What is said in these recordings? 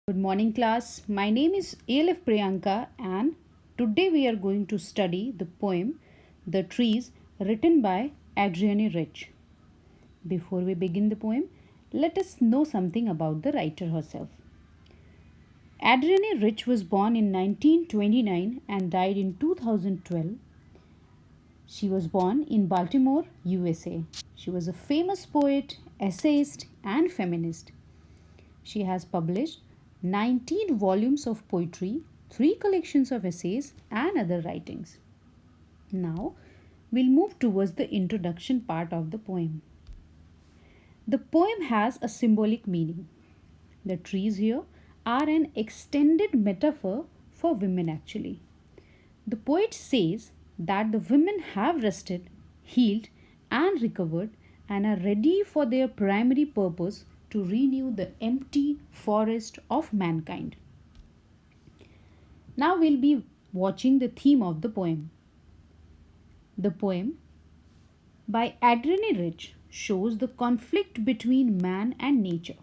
Good morning, class. My name is ALF Priyanka, and today we are going to study the poem The Trees written by Adrienne Rich. Before we begin the poem, let us know something about the writer herself. Adrienne Rich was born in 1929 and died in 2012. She was born in Baltimore, USA. She was a famous poet, essayist, and feminist. She has published 19 volumes of poetry, 3 collections of essays, and other writings. Now, we'll move towards the introduction part of the poem. The poem has a symbolic meaning. The trees here are an extended metaphor for women, actually. The poet says that the women have rested, healed, and recovered and are ready for their primary purpose to renew the empty forest of mankind. Now we'll be watching the theme of the poem. The poem by Adrienne Rich shows the conflict between man and nature.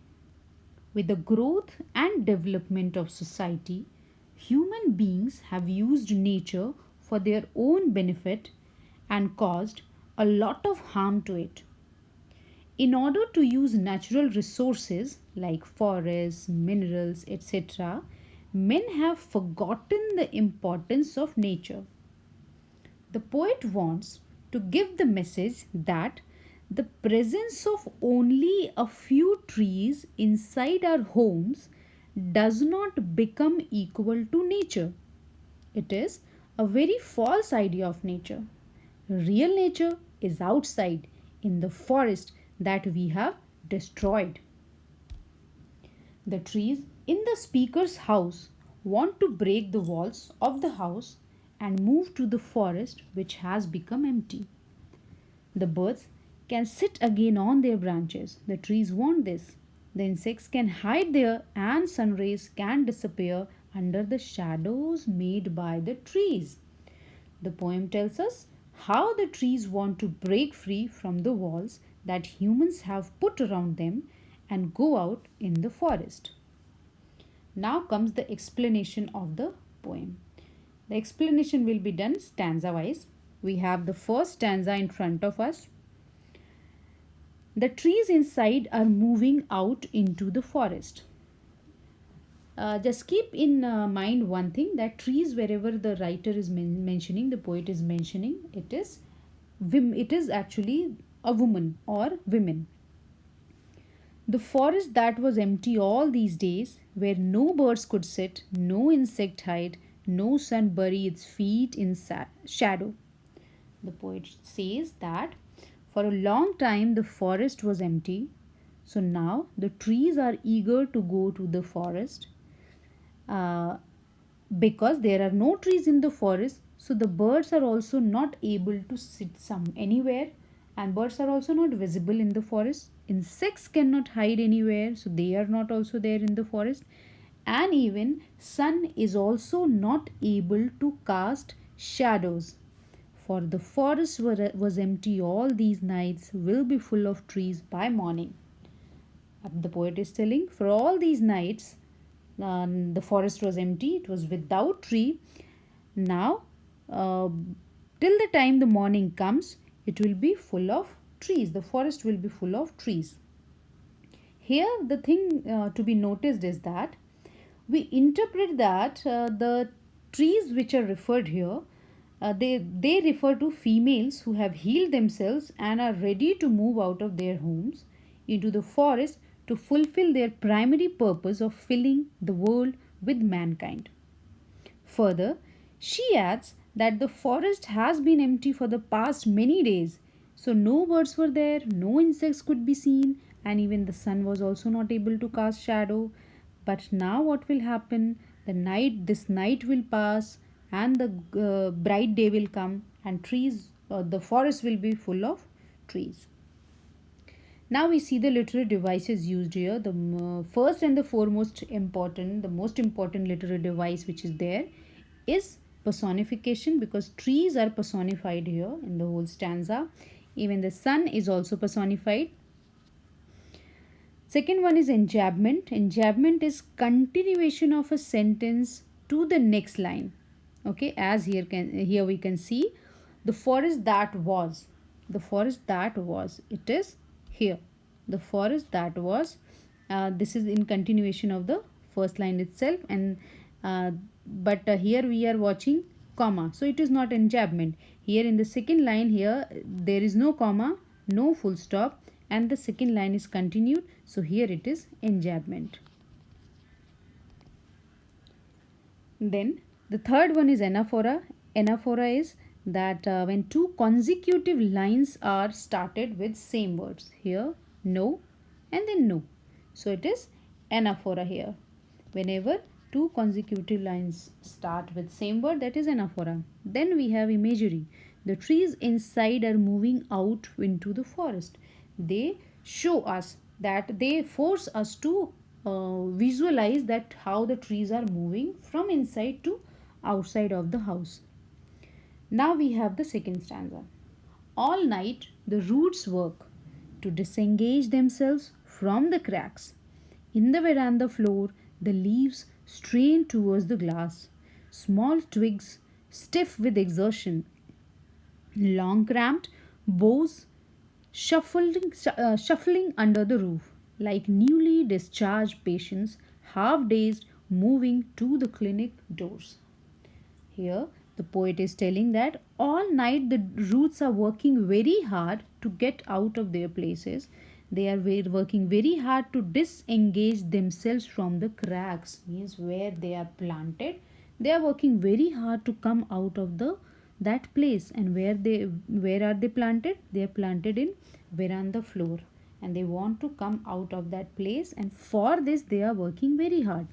With the growth and development of society, human beings have used nature for their own benefit and caused a lot of harm to it. In order to use natural resources like forests, minerals, etc., men have forgotten the importance of nature. The poet wants to give the message that the presence of only a few trees inside our homes does not become equal to nature. It is a very false idea of nature. Real nature is outside in the forest that we have destroyed. The trees in the speaker's house want to break the walls of the house and move to the forest which has become empty. The birds can sit again on their branches. The trees want this. The insects can hide there and sun rays can disappear under the shadows made by the trees. The poem tells us how the trees want to break free from the walls that humans have put around them and go out in the forest. Now comes the explanation of the poem. The explanation will be done stanza wise. We have the first stanza in front of us. The trees inside are moving out into the forest. Just keep in mind one thing, that trees, wherever the writer is mentioning, the poet is mentioning, it is actually a woman or women. The forest that was empty all these days, where no birds could sit, no insect hide, no sun bury its feet in shadow. The poet says that for a long time the forest was empty, so now the trees are eager to go to the forest. Because there are no trees in the forest, so the birds are also not able to sit anywhere, and birds are also not visible in the forest. Insects cannot hide anywhere, so they are not also there in the forest, and even sun is also not able to cast shadows, for the forest was empty all these nights will be full of trees by morning. The poet is telling, for all these nights the forest was empty, it was without tree. Now till the time the morning comes, it will be full of trees, the forest will be full of trees. Here the thing to be noticed is that we interpret that the trees which are referred here, they refer to females who have healed themselves and are ready to move out of their homes into the forest to fulfill their primary purpose of filling the world with mankind. Further, she adds that the forest has been empty for the past many days, so no birds were there, no insects could be seen, and even the sun was also not able to cast shadow. But now what will happen? This night will pass, and the bright day will come, and the forest will be full of trees. Now we see the literary devices used here. The first and the foremost important, the most important literary device which is there is personification, because trees are personified here in the whole stanza. Even the sun is also personified. Second one is enjambment. Enjambment is continuation of a sentence to the next line. Okay, as here we can see the forest that was. The forest that was. It is here. The forest that was. This is in continuation of the first line itself, and but here we are watching comma, so it is not enjambment. Here in the second line, here there is no comma, no full stop, and the second line is continued, so here it is enjambment. Then the third one is anaphora. Anaphora is that when two consecutive lines are started with same words. Here no and then no, so it is anaphora here. Whenever two consecutive lines start with same word, that is anaphora. Then we have imagery. The trees inside are moving out into the forest. They show us that they force us to visualize that how the trees are moving from inside to outside of the house. Now we have the second stanza. All night the roots work to disengage themselves from the cracks. In the veranda floor, the leaves strain towards the glass. Small twigs, stiff with exertion, long cramped boughs shuffling under the roof, like newly discharged patients, half dazed, moving to the clinic doors. Here, the poet is telling that all night the roots are working very hard to get out of their places. They are working very hard to disengage themselves from the cracks, means where they are planted. They are working very hard to come out of the that place. And where are they planted? They are planted in veranda floor, and they want to come out of that place, and for this they are working very hard.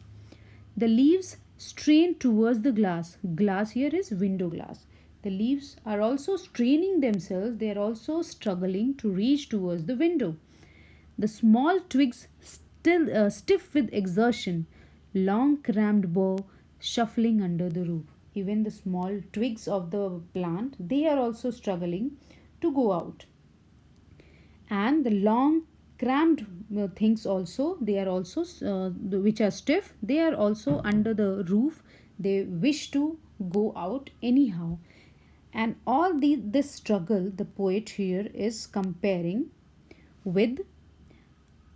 The leaves strain towards the glass. Glass here is window glass. The leaves are also straining themselves. They are also struggling to reach towards the window. The small twigs still stiff with exertion. Long cramped bough shuffling under the roof. Even the small twigs of the plant, they are also struggling to go out. And the long cramped things also, they are also which are stiff, they are also under the roof. They wish to go out anyhow. And all this struggle the poet here is comparing with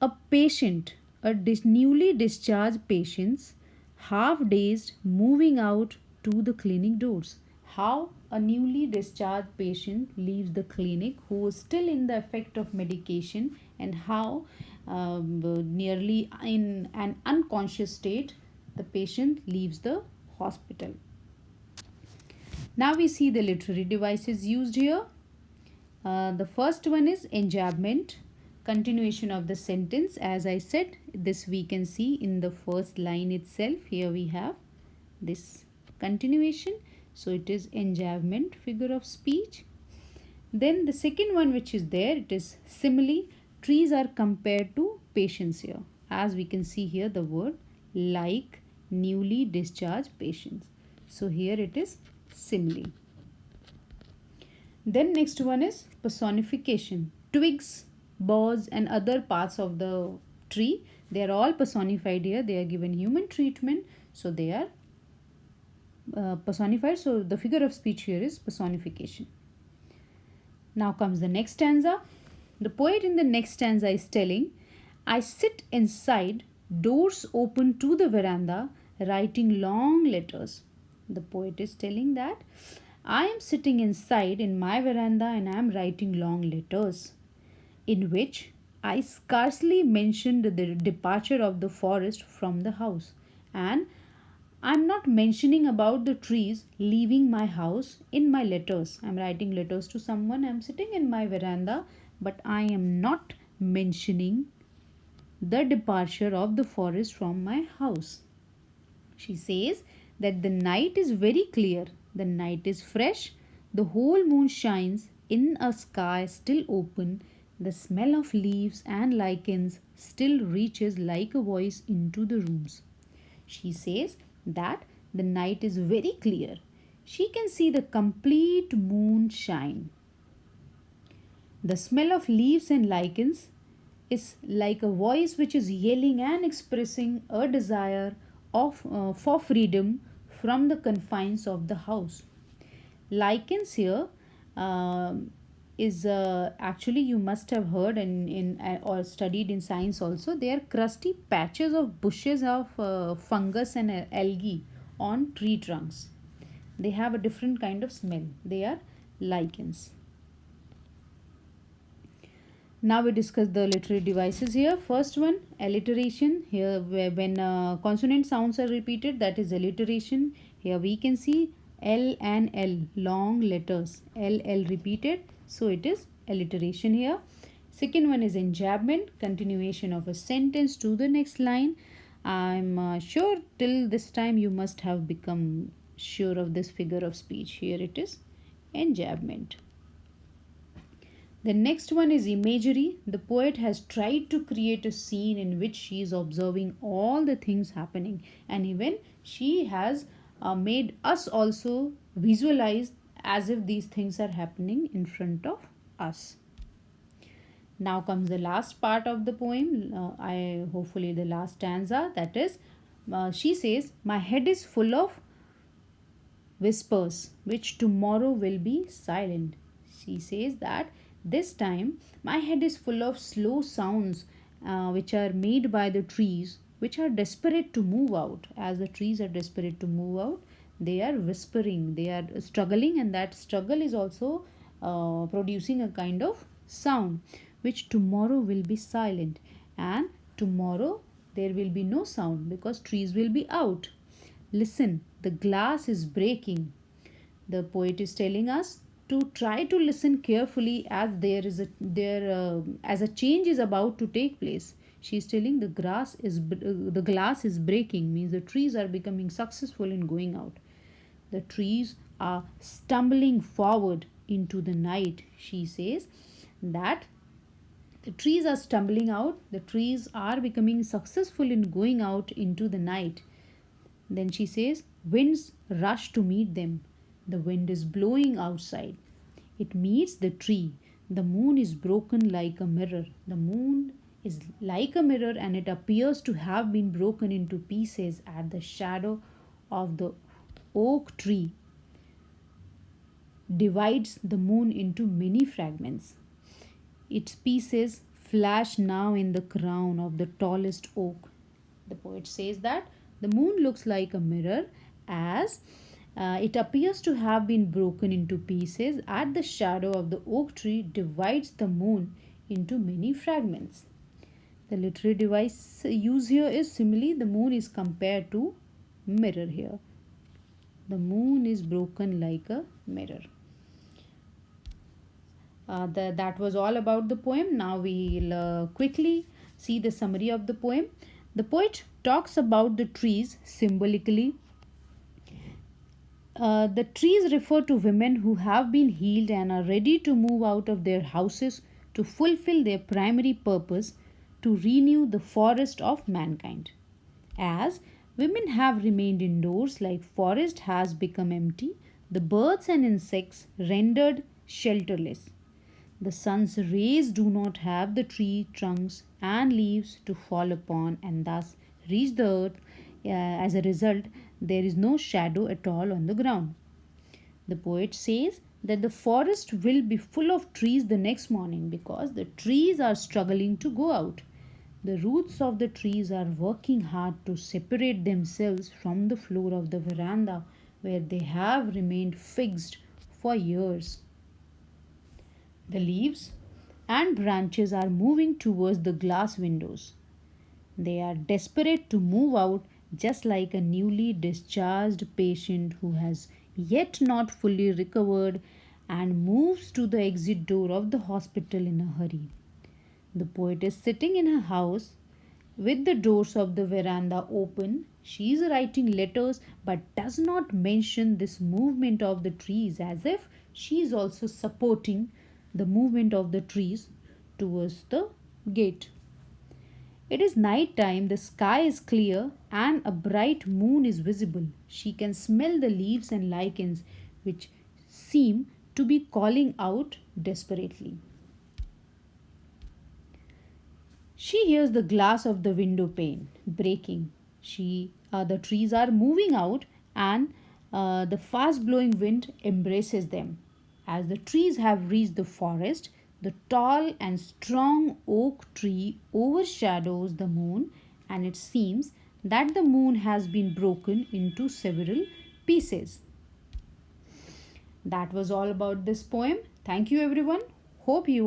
a patient, a newly discharged patient, half dazed, moving out to the clinic doors. How a newly discharged patient leaves the clinic who is still in the effect of medication, and how nearly in an unconscious state the patient leaves the hospital. Now we see the literary devices used here. The first one is enjambment, continuation of the sentence. As I said, this we can see in the first line itself. Here we have this continuation, so it is enjambment, figure of speech. Then the second one which is there, it is simile. Trees are compared to patients here. As we can see here, the word like newly discharged patients. So here it is simile. Then next one is personification. Twigs, boughs and other parts of the tree, they are all personified here. They are given human treatment, so they are personified. So the figure of speech here is personification. Now comes the next stanza. The poet in the next stanza is telling, I sit inside, doors open to the veranda, writing long letters. The poet is telling that I am sitting inside in my veranda and I am writing long letters, in which I scarcely mentioned the departure of the forest from the house, and I am not mentioning about the trees leaving my house in my letters. I am writing letters to someone. I am sitting in my veranda, but I am not mentioning the departure of the forest from my house. She says that the night is very clear, the night is fresh, the whole moon shines in a sky still open, the smell of leaves and lichens still reaches like a voice into the rooms. She says that the night is very clear. She can see the complete moon shine. The smell of leaves and lichens is like a voice which is yelling and expressing a desire for freedom from the confines of the house. Lichens here is actually, you must have heard in or studied in science also, they are crusty patches of bushes of fungus and algae on tree trunks. They have a different kind of smell. They are lichens. Now we discuss the literary devices here. First one, alliteration. Here, when consonant sounds are repeated, that is alliteration. Here we can see L and L, long letters. L, L repeated. So it is alliteration here. Second one is enjambment, continuation of a sentence to the next line. I'm sure till this time you must have become sure of this figure of speech. Here it is, enjambment. The next one is imagery. The poet has tried to create a scene in which she is observing all the things happening, and even she has made us also visualize as if these things are happening in front of us. Now comes the last part of the poem. I hopefully the last stanza, that is, she says, "My head is full of whispers, which tomorrow will be silent." She says that this time my head is full of slow sounds which are made by the trees, which are desperate to move out. As the trees are desperate to move out, they are whispering, they are struggling, and that struggle is also producing a kind of sound, which tomorrow will be silent. And tomorrow there will be no sound because trees will be out. Listen, the glass is breaking. The poet is telling us to try to listen carefully as as a change is about to take place. She is telling the glass is breaking, means the trees are becoming successful in going out. The trees are stumbling forward into the night. She says that the trees are stumbling out, the trees are becoming successful in going out into the night. Then she says, winds rush to meet them. The wind is blowing outside. It meets the tree. The moon is broken like a mirror. The moon is like a mirror, and it appears to have been broken into pieces at the shadow of the oak tree. Divides the moon into many fragments. Its pieces flash now in the crown of the tallest oak. The poet says that the moon looks like a mirror as it appears to have been broken into pieces at the shadow of the oak tree divides the moon into many fragments. The literary device used here is simile. The moon is compared to mirror here. The moon is broken like a mirror. That was all about the poem. Now we'll quickly see the summary of the poem. The poet talks about the trees symbolically. The trees refer to women who have been healed and are ready to move out of their houses to fulfill their primary purpose, to renew the forest of mankind. As women have remained indoors, like forest has become empty, the birds and insects rendered shelterless. The sun's rays do not have the tree trunks and leaves to fall upon and thus reach the earth. As a result, there is no shadow at all on the ground. The poet says that the forest will be full of trees the next morning because the trees are struggling to go out. The roots of the trees are working hard to separate themselves from the floor of the veranda where they have remained fixed for years. The leaves and branches are moving towards the glass windows. They are desperate to move out, just like a newly discharged patient who has yet not fully recovered and moves to the exit door of the hospital in a hurry. The poet is sitting in her house with the doors of the veranda open. She is writing letters but does not mention this movement of the trees, as if she is also supporting the movement of the trees towards the gate. It is night time, the sky is clear, and a bright moon is visible. She can smell the leaves and lichens which seem to be calling out desperately. She hears the glass of the window pane breaking. The trees are moving out, and the fast blowing wind embraces them. As the trees have reached the forest, the tall and strong oak tree overshadows the moon, and it seems that the moon has been broken into several pieces. That was all about this poem. Thank you, everyone. Hope you